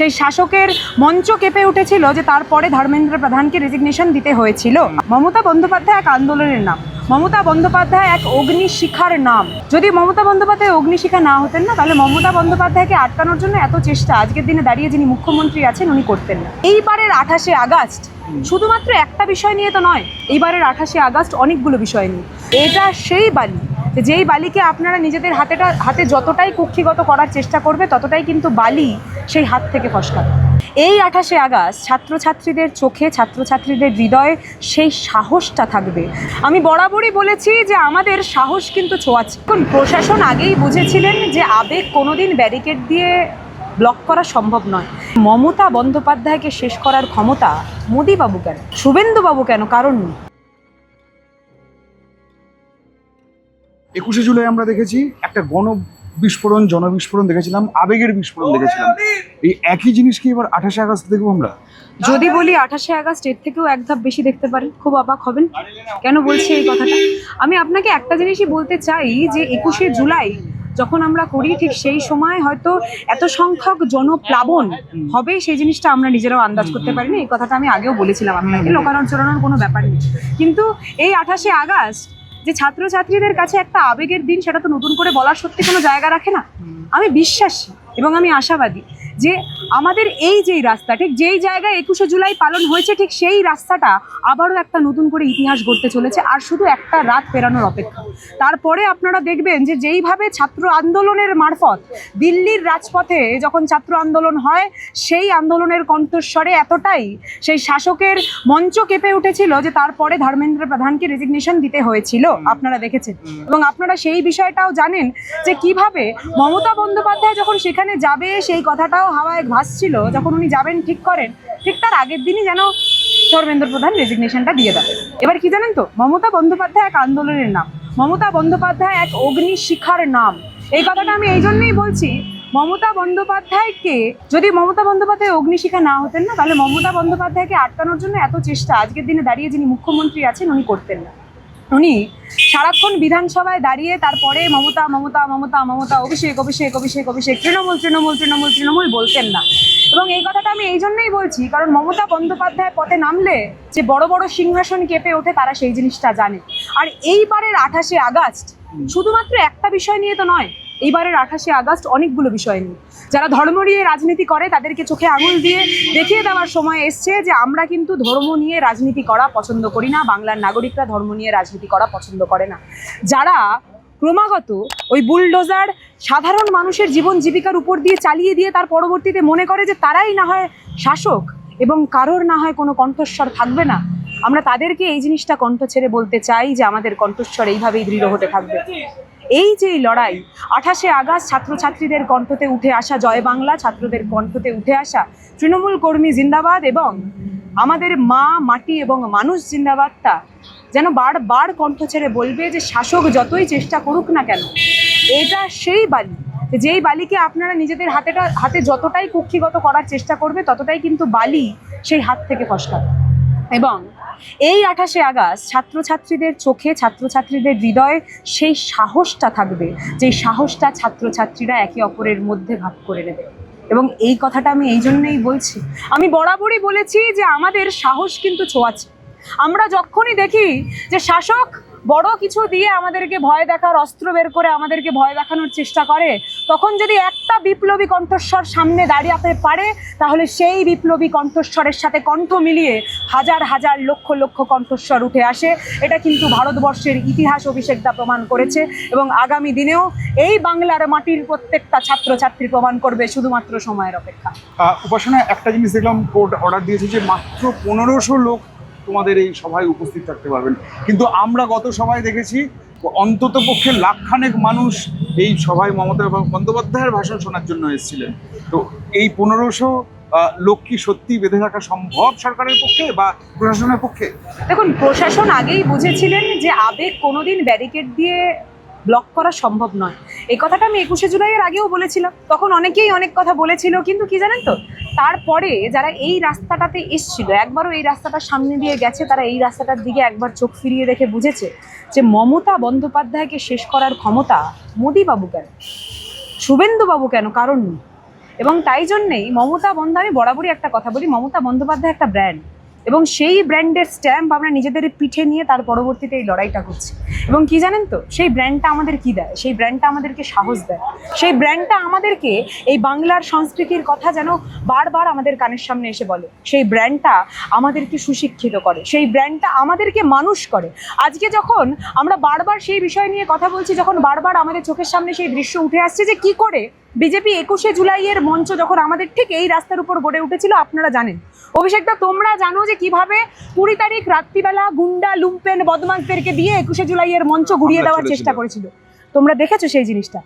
সেই শাসকের মঞ্চ কেঁপে উঠেছিল যে তারপরে ধর্মেন্দ্র প্রধানকে রেজিগনেশন দিতে হয়েছিল। মমতা বন্দ্যোপাধ্যায় এক আন্দোলনের নাম, মমতা বন্দ্যোপাধ্যায় এক অগ্নিশিখার নাম। যদি মমতা বন্দ্যোপাধ্যায় অগ্নিশিখা না হতেন না, তাহলে মমতা বন্দ্যোপাধ্যায়কে আটকানোর জন্য এত চেষ্টা আজকের দিনে দাঁড়িয়ে যিনি মুখ্যমন্ত্রী আছেন উনি করতেন না। এইবারের 28শে আগস্ট শুধুমাত্র একটা বিষয় নিয়ে তো নয়, এইবারের 28শে আগস্ট অনেকগুলো বিষয় নিয়ে। এটা সেই বালি যেই বালিকে আপনারা নিজেদের হাতে যতটাই কুক্ষিগত করার চেষ্টা করবে ততটাই কিন্তু বালি সেই হাত থেকে ফসকাবে। এই 28শে আগস্ট ছাত্রছাত্রীদের চোখে, ছাত্রছাত্রীদের হৃদয়ে সেই সাহসটা থাকবে। আমি বরাবরই বলেছি যে আমাদের সাহস কিন্তু ছোঁয়াচ্ছে। এখন প্রশাসন আগেই বুঝেছিলেন যে আবেগ কোনোদিন ব্যারিকেড দিয়ে ব্লক করা সম্ভব নয়। মমতা বন্দ্যোপাধ্যায়কে শেষ করার ক্ষমতা মোদিবাবু কেন, শুভেন্দুবাবু কেন, কারণ নেই। 21শে জুলাই আমরা দেখেছি একটা গণবিস্ফোরণ, জনবিস্ফোরণ দেখেছিলাম, আবেগের বিস্ফোরণ দেখেছিলাম। এই একই জিনিস কি এবার 28শে আগস্ট দেখবো আমরা? যদি বলি 28শে আগস্ট এর থেকেও এক ধাপ বেশি দেখতে পারেন, খুব অবাক হবেন। কেন বলছি এই কথাটা? আমি আপনাকে একটা জিনিসই বলতে চাই যে 21শে জুলাই যখন আমরা করি ঠিক সেই সময় হয়তো এত সংখ্যক জনপ্লাবন হবে সেই জিনিসটা আমরা নিজেরাও আন্দাজ করতে পারিনি। এই কথাটা আমি আগেও বলেছিলাম আপনাকে, লোকারঞ্চরণের কোনো ব্যাপার নেই। কিন্তু এই 28শে আগস্ট যে ছাত্রছাত্রীদের কাছে একটা আবেগের দিন, সেটা তো নতুন করে বলার সত্যি কোনো জায়গা রাখে না। আমি বিশ্বাসী এবং আমি আশাবাদী যে আমাদের এই যেই রাস্তা, ঠিক যেই জায়গায় 21শে জুলাই পালন হয়েছে, ঠিক সেই রাস্তাটা আবারও একটা নতুন করে ইতিহাস গড়তে চলেছে। আর শুধু একটা রাত পেরানোর অপেক্ষা। তারপরে আপনারা দেখবেন যে যেইভাবে ছাত্র আন্দোলনের মারফত দিল্লির রাজপথে যখন ছাত্র আন্দোলন হয়, সেই আন্দোলনের কণ্ঠস্বরে এতটাই সেই শাসকের মঞ্চ কেঁপে উঠেছিল যে তারপরে ধর্মেন্দ্র প্রধানকে রেজিগনেশন দিতে হয়েছিল। আপনারা দেখেছেন এবং আপনারা সেই বিষয়টাও জানেন যে কিভাবে মমতা বন্দ্যোপাধ্যায় যখন সেখানে যাবে সেই কথাটাও হাওয়ায় ভাসছিল। যখন উনি যাবেন ঠিক করেন, ঠিক তার আগের দিনই যেন ধর্মেন্দ্র প্রধান রেজিগনেশনটা দিয়ে দেবে। এবার কি জানেন তো, মমতা বন্দ্যোপাধ্যায় এক আন্দোলনের নাম, মমতা বন্দ্যোপাধ্যায় এক অগ্নিশিখার নাম। এই কথাটা আমি এই জন্যই বলছি, মমতা বন্দ্যোপাধ্যায়কে, যদি মমতা বন্দ্যোপাধ্যায় অগ্নিশিখা না হতেন না, তাহলে মমতা বন্দ্যোপাধ্যায়কে আটকানোর জন্য এত চেষ্টা আজকের দিনে দাঁড়িয়ে যিনি মুখ্যমন্ত্রী আছেন উনি করতেন না। উনি সারাক্ষণ বিধানসভায় দাঁড়িয়ে তারপরে মমতা মমতা মমতা মমতা, অভিষেক অভিষেক অভিষেক অভিষেক, তৃণমূল তৃণমূল তৃণমূল তৃণমূল বলতেন না। এবং এই কথাটা আমি এই জন্যই বলছি কারণ মমতা বন্দ্যোপাধ্যায় পথে নামলে যে বড় বড় সিংহাসন কেঁপে ওঠে, তারা সেই জিনিসটা জানে। আর এইবারের 28শে আগস্ট শুধুমাত্র একটা বিষয় নিয়ে তো নয়, এইবারের 28শে আগস্ট অনেকগুলো বিষয় নিয়ে। যারা ধর্ম নিয়ে রাজনীতি করে তাদেরকে চোখে আঙুল দিয়ে দেখিয়ে দেওয়ার সময় এসছে যে আমরা কিন্তু ধর্ম নিয়ে রাজনীতি করা পছন্দ করি না, বাংলার নাগরিকরা ধর্ম নিয়ে রাজনীতি করা পছন্দ করে না। যারা ক্রমাগত ওই বুলডোজার সাধারণ মানুষের জীবন জীবিকার উপর দিয়ে চালিয়ে দিয়ে তার পরবর্তীতে মনে করে যে তারাই না হয় শাসক এবং কারোর না হয় কোনো কণ্ঠস্বর থাকবে না, আমরা তাদেরকে এই জিনিসটা কণ্ঠ ছেড়ে বলতে চাই যে আমাদের কণ্ঠস্বর এইভাবেই দৃঢ় হতে থাকবে। এই যে লড়াই, 28শে আগস্ট ছাত্রছাত্রীদের কণ্ঠতে উঠে আসা জয় বাংলা, ছাত্রদের কণ্ঠতে উঠে আসা তৃণমূল কর্মী জিন্দাবাদ এবং আমাদের মা মাটি এবং মানুষ জিন্দাবাদটা যেন বারবার কণ্ঠ ছেড়ে বলবে যে শাসক যতই চেষ্টা করুক না কেন, এটা সেই বালি যেই বালিকে আপনারা নিজেদের হাতে যতটাই কুক্ষিগত করার চেষ্টা করবে ততটাই কিন্তু বালি সেই হাত থেকে ফসকাবে। এবং এই 28শে আগস্ট ছাত্রছাত্রীদের চোখে, ছাত্রছাত্রীদের হৃদয়ে সেই সাহসটা থাকবে, যেই সাহসটা ছাত্রছাত্রীরা একে অপরের মধ্যে ভাগ করে নেবে। এবং এই কথাটা আমি এই জন্যই বলছি, আমি বরাবরই বলেছি যে আমাদের সাহস কিন্তু ছোঁয়াচ্ছে। আমরা যখনই দেখি যে শাসক বড় কিছু দিয়ে আমাদেরকে ভয় দেখার অস্ত্র বের করে আমাদেরকে ভয় দেখানোর চেষ্টা করে, তখন যদি একটা বিপ্লবী কণ্ঠস্বর সামনে দাঁড়াতে পারে, তাহলে সেই বিপ্লবী কণ্ঠস্বরের সাথে কণ্ঠ মিলিয়ে হাজার হাজার লক্ষ লক্ষ কণ্ঠস্বর উঠে আসে। এটা কিন্তু ভারতবর্ষের ইতিহাস অভিষেকদা প্রমাণ করেছে এবং আগামী দিনেও এই বাংলার মাটির প্রত্যেকটা ছাত্রছাত্রী প্রমাণ করবে, শুধুমাত্র সময়ের অপেক্ষা। উপাসনা, একটা জিনিস দেখলাম, কোর্ট অর্ডার দিয়েছে যে মাত্র 1500 লোক তোমাদের এই সভায় উপস্থিত থাকতে পারবেন, কিন্তু আমরা গত সভায় দেখেছি অন্তত পক্ষে লাখখানেক মানুষ এই সভায় মমতা বন্দ্যোপাধ্যায়ের ভাষণ শোনার জন্য এসেছিলেন। তো এই 1500 লোক কি সত্যি বেঁধে রাখা সম্ভব সরকারের পক্ষে বা প্রশাসনের পক্ষে? দেখুন, প্রশাসন আগেই বুঝেছিলেন যে আবেগ কোনোদিন ব্যারিকেড দিয়ে ব্লক করা সম্ভব নয়। এই কথাটা আমি 21শে জুলাইয়ের আগেও বলেছিলাম, তখন অনেকেই অনেক কথা বলেছিল, কিন্তু কি জানেন তো, তারপরে যারা এই রাস্তাটাতে এসছিল, একবারও এই রাস্তাটার সামনে দিয়ে গেছে, তারা এই রাস্তাটার দিকে একবার চোখ ফিরিয়ে দেখে বুঝেছে যে মমতা বন্দ্যোপাধ্যায়কে শেষ করার ক্ষমতা মোদিবাবু কেন, শুভেন্দুবাবু কেন, কারণ নেই। এবং তাই জন্যেই মমতা আমি বরাবরই একটা কথা বলি, মমতা বন্দ্যোপাধ্যায় একটা ব্র্যান্ড, এবং সেই ব্র্যান্ডের স্ট্যাম্প আমরা নিজেদের পিঠে নিয়ে তার পরবর্তীতে এই লড়াইটা করছি। এবং কি জানেন তো, সেই ব্র্যান্ডটা আমাদের কি দেয়? সেই ব্র্যান্ডটা আমাদেরকে সাহস দেয়, সেই ব্র্যান্ডটা আমাদেরকে এই বাংলার সংস্কৃতির কথা যেন বারবার আমাদের কানের সামনে এসে বলে, সেই ব্র্যান্ডটা আমাদেরকে সুশিক্ষিত করে, সেই ব্র্যান্ডটা আমাদেরকে মানুষ করে। আজকে যখন আমরা বারবার সেই বিষয় নিয়ে কথা বলছি, যখন বারবার আমাদের চোখের সামনে সেই দৃশ্য উঠে আসছে যে কি করে বিজেপি 21শে জুলাইয়ের মঞ্চ যখন আমাদের ঠিক এই রাস্তার উপর গড়ে উঠেছিল, আপনারা জানেন, অভিষেকটা তোমরা জানো যে কিভাবে 20 তারিখ রাত্রিবেলা গুন্ডা লুম্পেন বদমাশদেরকে দিয়ে 21শে জুলাইয়ের মঞ্চ ঘুরিয়ে দেওয়ার চেষ্টা করেছিল। তোমরা দেখেছো সেই জিনিসটা।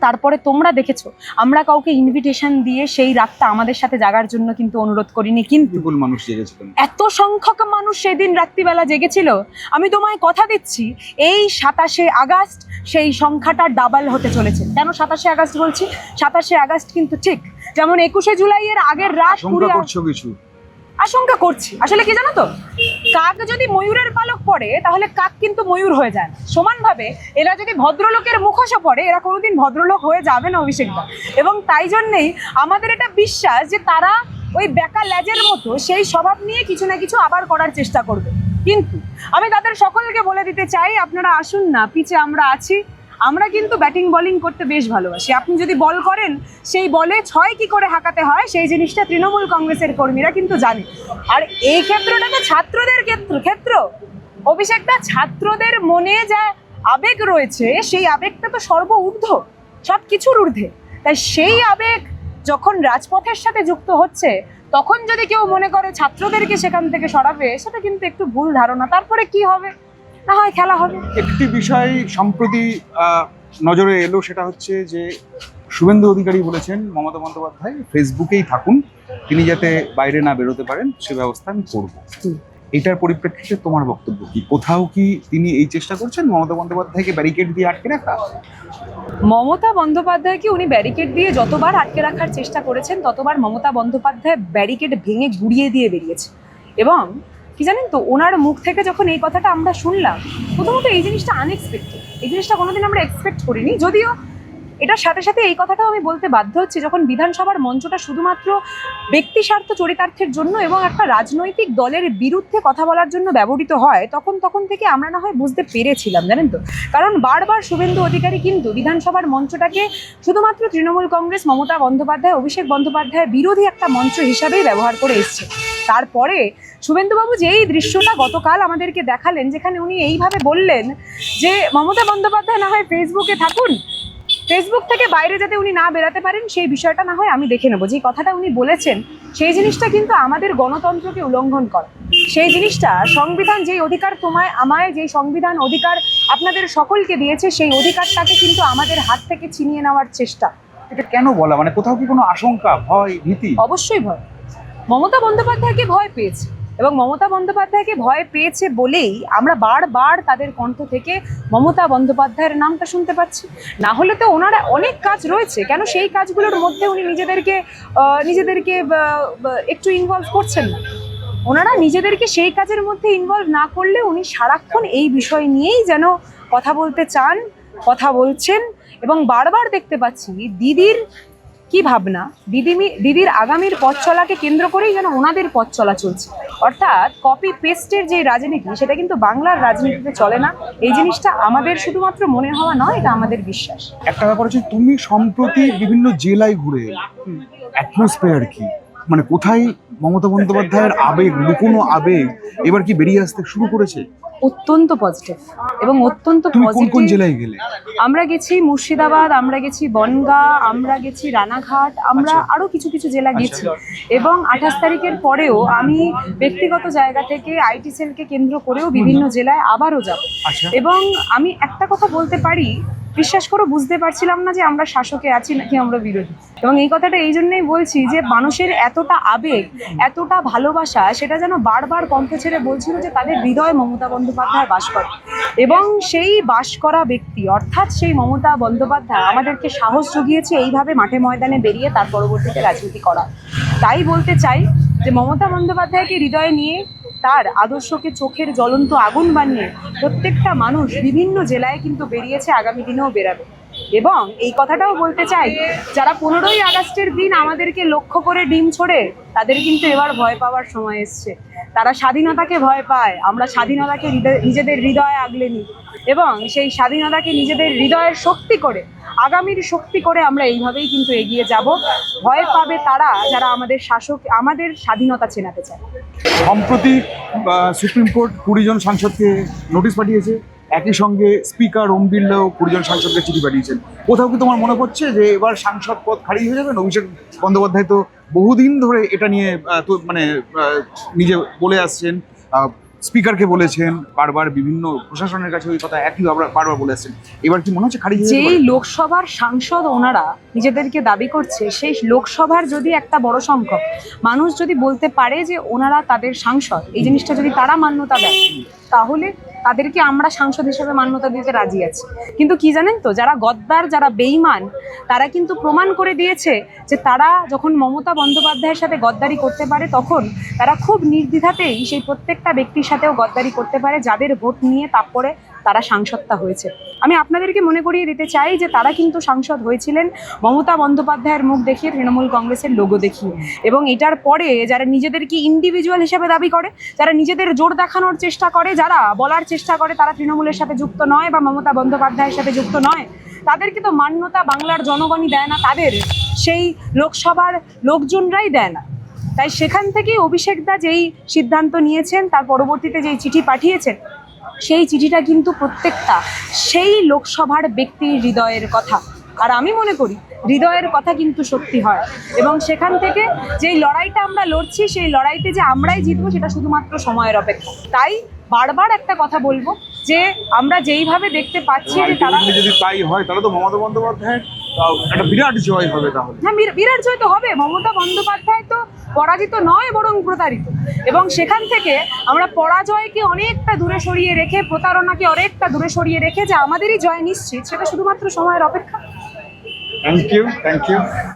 তারপরে তোমরা দেখেছো আমরা কাউকে ইনভিটেশন দিয়ে সেই রাতটা আমাদের সাথে জাগার জন্য কিন্তু অনুরোধ করিনি, কিন্তু মানুষ জেগেছিলেন, এত সংখ্যক মানুষ সেদিন রাত্রিবেলা জেগেছিল। আমি তোমায় কথা দিচ্ছি এই 27শে আগস্ট সেই সংখ্যাটা ডাবল হতে চলেছে। কেন 27শে আগস্ট বলছি? 27শে আগস্ট কিন্তু ঠিক যেমন 21শে জুলাইয়ের আগের রাত কিছু আশঙ্কা করছি। আসলে কি জানো তো, কাক যদি ময়ূরের পালক পড়ে তাহলে কাক কিন্তু ময়ূর হয়ে যায় না। সমানভাবে এরা যদি ভদ্রলোকের মুখোশও পড়ে, এরা কোনোদিন ভদ্রলোক হয়ে যাবে না অভিষেকদা। এবং তাই জন্যেই আমাদের এটা বিশ্বাস যে তারা ওই বেকা ল্যাজের মতো সেই স্বভাব নিয়ে কিছু না কিছু আবার করার চেষ্টা করবে। কিন্তু আমি তাদের সকলকে বলে দিতে চাই, আপনারা আসুন না, পিছে আমরা আছি। আমরা কিন্তু ব্যাটিং বোলিং করতে বেশ ভালোবাসি। আপনি যদি বল করেন, সেই বলে 6 কি করে হাঁকাতে হয় সেই জিনিসটা তৃণমূল কংগ্রেসের কর্মীরা কিন্তু জানে। আর এই ক্ষেত্রটা তো ছাত্রদের ক্ষেত্র। অভিষেকটা ছাত্রদের মনে যা আবেগ রয়েছে, সেই আবেগটা তো সর্বঊর্ধ্ব, সব কিছুর ঊর্ধ্বে। তাই সেই আবেগ যখন রাজপথের সাথে যুক্ত হচ্ছে, তখন যদি কেউ মনে করে ছাত্রদেরকে সেখান থেকে সরাবে, সেটা কিন্তু একটু ভুল ধারণা। তারপরে কি হবে? না হয় খেলা হবে। একটি বিষয় সম্প্রতি নজরে এলো, সেটা হচ্ছে যে শুভেন্দু অধিকারী বলেছেন মমতা বন্দ্যোপাধ্যায় ফেসবুকেই থাকুন, তিনি যাতে বাইরে না বেরোতে পারেন সে ব্যবস্থা আমি করবো। এটার পরিপ্রেক্ষিতে তোমার বক্তব্য কি? কোথাও কি তিনি এই চেষ্টা করছেন মমতা বন্দ্যোপাধ্যায়কে ব্যারিকেড দিয়ে আটকে রাখা? মমতা বন্দ্যোপাধ্যায়কে উনি ব্যারিকেড দিয়ে যতবার আটকে রাখার চেষ্টা করেছেন, ততবার মমতা বন্দ্যোপাধ্যায় ব্যারিকেড ভেঙে গুড়িয়ে দিয়ে বেরিয়েছে। এবং কি জানেন তো, ওনার মুখ থেকে যখন এই কথাটা আমরা শুনলাম, প্রথমত এই জিনিসটা আনএক্সপেক্টেড, এই জিনিসটা কোনোদিন আমরা এক্সপেক্ট করিনি। যদিও এটার সাথে সাথে এই কথাটাও আমি বলতে বাধ্য হচ্ছি, যখন বিধানসভার মঞ্চটা শুধুমাত্র ব্যক্তি স্বার্থ চরিতার্থের জন্য এবং একটা রাজনৈতিক দলের বিরুদ্ধে কথা বলার জন্য ব্যবহৃত হয়, তখন থেকে আমরা না হয় বুঝতে পেরেছিলাম, জানেন তো। কারণ বারবার শুভেন্দু অধিকারী কিন্তু বিধানসভার মঞ্চটাকে শুধুমাত্র তৃণমূল কংগ্রেস, মমতা বন্দ্যোপাধ্যায়, অভিষেক বন্দ্যোপাধ্যায় বিরোধী একটা মঞ্চ হিসাবেই ব্যবহার করে এসছে। তারপরে শুভেন্দুবাবু যে এই দৃশ্যটা গতকাল আমাদেরকে দেখালেন, যেখানে উনি এইভাবে বললেন যে মমতা বন্দ্যোপাধ্যায় না হয় ফেসবুকে থাকুন, ফেসবুক থেকে বাইরে যাতে উনি না বেরাতে পারেন সেই বিষয়টা না হয় আমি দেখে নেবো, যে কথাটা উনি বলেছেন সেই জিনিসটা কিন্তু আমাদের গণতন্ত্রকে উল্লঙ্ঘন করে। সেই জিনিসটা সংবিধান যেই অধিকার তোমায় আমায়, যেই সংবিধান অধিকার আপনাদের সকলকে দিয়েছে, সেই অধিকারটাকে কিন্তু আমাদের হাত থেকে ছিনিয়ে নেওয়ার চেষ্টা। এটা কেন বলা? মানে কোথাও কি কোনো আশঙ্কা, ভয়, ভীতি? অবশ্যই ভয়। মমতা বন্দ্যোপাধ্যায়কে ভয় পেয়েছে, এবং মমতা বন্দ্যোপাধ্যায়কে ভয় পেয়েছে বলেই আমরা বারবার তাদের কণ্ঠ থেকে মমতা বন্দ্যোপাধ্যায়ের নামটা শুনতে পাচ্ছি। না হলে তো ওনারা অনেক কাজ রয়েছে, কেন সেই কাজগুলোর মধ্যে উনি নিজেদেরকে একটু ইনভলভ করছেন না? ওনারা নিজেদেরকে সেই কাজের মধ্যে ইনভলভ না করলে উনি সারাক্ষণ এই বিষয় নিয়েই যেন কথা বলতে চান, কথা বলছেন। এবং বারবার দেখতে পাচ্ছি দিদির কি ভাবনা, দিদির আগামীর পথ চলাকে কেন্দ্র করেই যেন ওনাদের পথ চলা চলছে। অর্থাৎ কপি পেস্টের যে রাজনীতি, সেটা কিন্তু বাংলার রাজনীতিতে চলে না। এই জিনিসটা আমাদের শুধুমাত্র মনে হওয়া নয়, এটা আমাদের বিশ্বাস। একটা ব্যাপার হচ্ছে, তুমি সম্প্রতি বিভিন্ন জেলায় ঘুরে অ্যাটমসফিয়ার কি, মানে কোথায় মমতা বন্দ্যোপাধ্যায়ের আবেগ, লুকোনো আবেগ এবার কি বেরিয়ে আসতে শুরু করেছে? অত্যন্ত পজিটিভ এবং অত্যন্ত পজিটিভ। কোন জেলায় গেলে? আমরা গেছি মুর্শিদাবাদ, আমরা গেছি বনগাঁ, আমরা গেছি রানাঘাট, আমরা আরো কিছু জেলা গেছি। এবং 28 তারিখের পরেও আমি ব্যক্তিগত জায়গা থেকে আইটি সেলকে কেন্দ্র করেও বিভিন্ন জেলায় আবারও যাব। এবং আমি একটা কথা বলতে পারি, বিশ্বাস করো বুঝতে পারছিলাম না যে আমরা শাসকে আছি নাকি আমরা বিরোধী। এবং এই কথাটা এই জন্যই বলছি যে মানুষের এতটা আবেগ, এতটা ভালোবাসা, সেটা যেন বারবার কণ্ঠ ছেড়ে বলছিল যে তাদের হৃদয়ে মমতা বন্দ্যোপাধ্যায় বাস করে। এবং সেই বাস করা ব্যক্তি অর্থাৎ সেই মমতা বন্দ্যোপাধ্যায় আমাদেরকে সাহস জুগিয়েছে এইভাবে মাঠে ময়দানে বেরিয়ে তার পরবর্তীতে রাজনীতি করা। তাই বলতে চাই যে মমতা বন্দ্যোপাধ্যায়কে হৃদয়ে নিয়ে, তার আদর্শকে চোখের জ্বলন্ত আগুন বানিয়ে প্রত্যেকটা মানুষ বিভিন্ন জেলায় কিন্তু বেরিয়েছে, আগামী দিনেও বেরাবে। এবং এই কথাটাও বলতে চাই, যারা 15ই আগস্টের দিন আমাদেরকে লক্ষ্য করে ডিম ছোড়ে, তাদের কিন্তু এবার ভয় পাওয়ার সময় এসছে। তারা স্বাধীনতাকে ভয় পায়, আমরা স্বাধীনতাকে নিজেদের হৃদয়ে আগলে নিই এবং সেই স্বাধীনতাকে নিজেদের হৃদয়ের শক্তি করে, আগামীর শক্তি করে আমরা এইভাবেই কিন্তু এগিয়ে যাব। ভয় পাবে তারা যারা আমাদের শাসক, আমাদের স্বাধীনতা চেনাতে চায়। সম্প্রতি সুপ্রিম কোর্ট 20 জন সাংসদকে নোটিশ পাঠিয়েছে, একই সঙ্গে স্পিকার ওম বিড়লাও 20 জন সাংসদকে চিঠি পাঠিয়েছেন। কোথাও কি তোমার মনে পড়ছে যে এবার সাংসদ পদ খারিজ হয়ে যাবে? অভিষেক বন্দ্যোপাধ্যায় তো বহুদিন ধরে এটা নিয়ে নিজে বলে আসছেন, স্পিকারকে বলেছেন, বারবার বিভিন্ন প্রশাসনের কাছে ওই কথা একই বারবার বলে আসছেন। এবার কি মনে হচ্ছে খারিজ হয়ে যেতে যেই পারে? লোকসভার সাংসদ ওনারা নিজেদেরকে দাবি করছে, সেই লোকসভার যদি একটা বড় সংখ্যক মানুষ যদি বলতে পারে যে ওনারা তাদের সাংসদ, এই জিনিসটা যদি তারা মান্যতা দেয়, তাহলে তাদেরকে আমরা সাংসদ হিসেবে মান্যতা দিতে রাজি আছি। কিন্তু কি জানেন তো, যারা গদ্দার, যারা বেঈমান, তারা কিন্তু প্রমাণ করে দিয়েছে যে তারা যখন মমতা বন্দ্যোপাধ্যায়ের সাথে গদ্দারি করতে পারে, তখন তারা খুব নির্দ্বিধাতেই সেই প্রত্যেকটা ব্যক্তির সাথেও গদ্দারি করতে পারে, যাদের ভোট নিয়ে তারপরে তারা সাংসদটা হয়েছে। আমি আপনাদেরকে মনে করিয়ে দিতে চাই যে তারা কিন্তু সাংসদ হয়েছিলেন মমতা বন্দ্যোপাধ্যায়ের মুখ দেখিয়ে, তৃণমূল কংগ্রেসের লোগো দেখিয়ে। এবং এটার পরে যারা নিজেদেরকে ইন্ডিভিজুয়াল হিসেবে দাবি করে, যারা নিজেদের জোর দেখানোর চেষ্টা করে, যারা বলার চেষ্টা করে তারা তৃণমূলের সাথে যুক্ত নয় বা মমতা বন্দ্যোপাধ্যায়ের সাথে যুক্ত নয়, তাদেরকে তো মান্যতা বাংলার জনগণই দেয় না, তাদের সেই লোকসভার লোকজনরাই দেয় না। তাই সেখান থেকেই অভিষেকদা যেই সিদ্ধান্ত নিয়েছেন, তার পরবর্তীতে যেই চিঠি পাঠিয়েছেন, সেই চিঠিটা কিন্তু প্রত্যেকটা সেই লোকসভার ব্যক্তির হৃদয়ের কথা। আর আমি মনে করি হৃদয়ের কথা কিন্তু সত্যি হয়, এবং সেখান থেকে যেই লড়াইটা আমরা লড়ছি, সেই লড়াইতে যে আমরাই জিতবো সেটা শুধুমাত্র সময়ের অপেক্ষা। তাই বারবার একটা কথা বলবো যে আমরা যেইভাবে দেখতে পাচ্ছি যে তারা, যদি তাই হয় তাহলে তো মমতা বন্দ্যোপাধ্যায়ের একটা বিরাট জয় হবে। তাহলে হ্যাঁ, বিরাট জয় তো হবে। মমতা বন্দ্যোপাধ্যায় তো পরাজিত নয়, বরং প্রতারিত। এবং সেখান থেকে আমরা পরাজয়কে অনেকটা দূরে সরিয়ে রেখে, প্রতারণাকে অনেকটা দূরে সরিয়ে রেখে যে আমাদেরই জয় নিশ্চিত, সেটা শুধুমাত্র সময়ের অপেক্ষা। Thank you.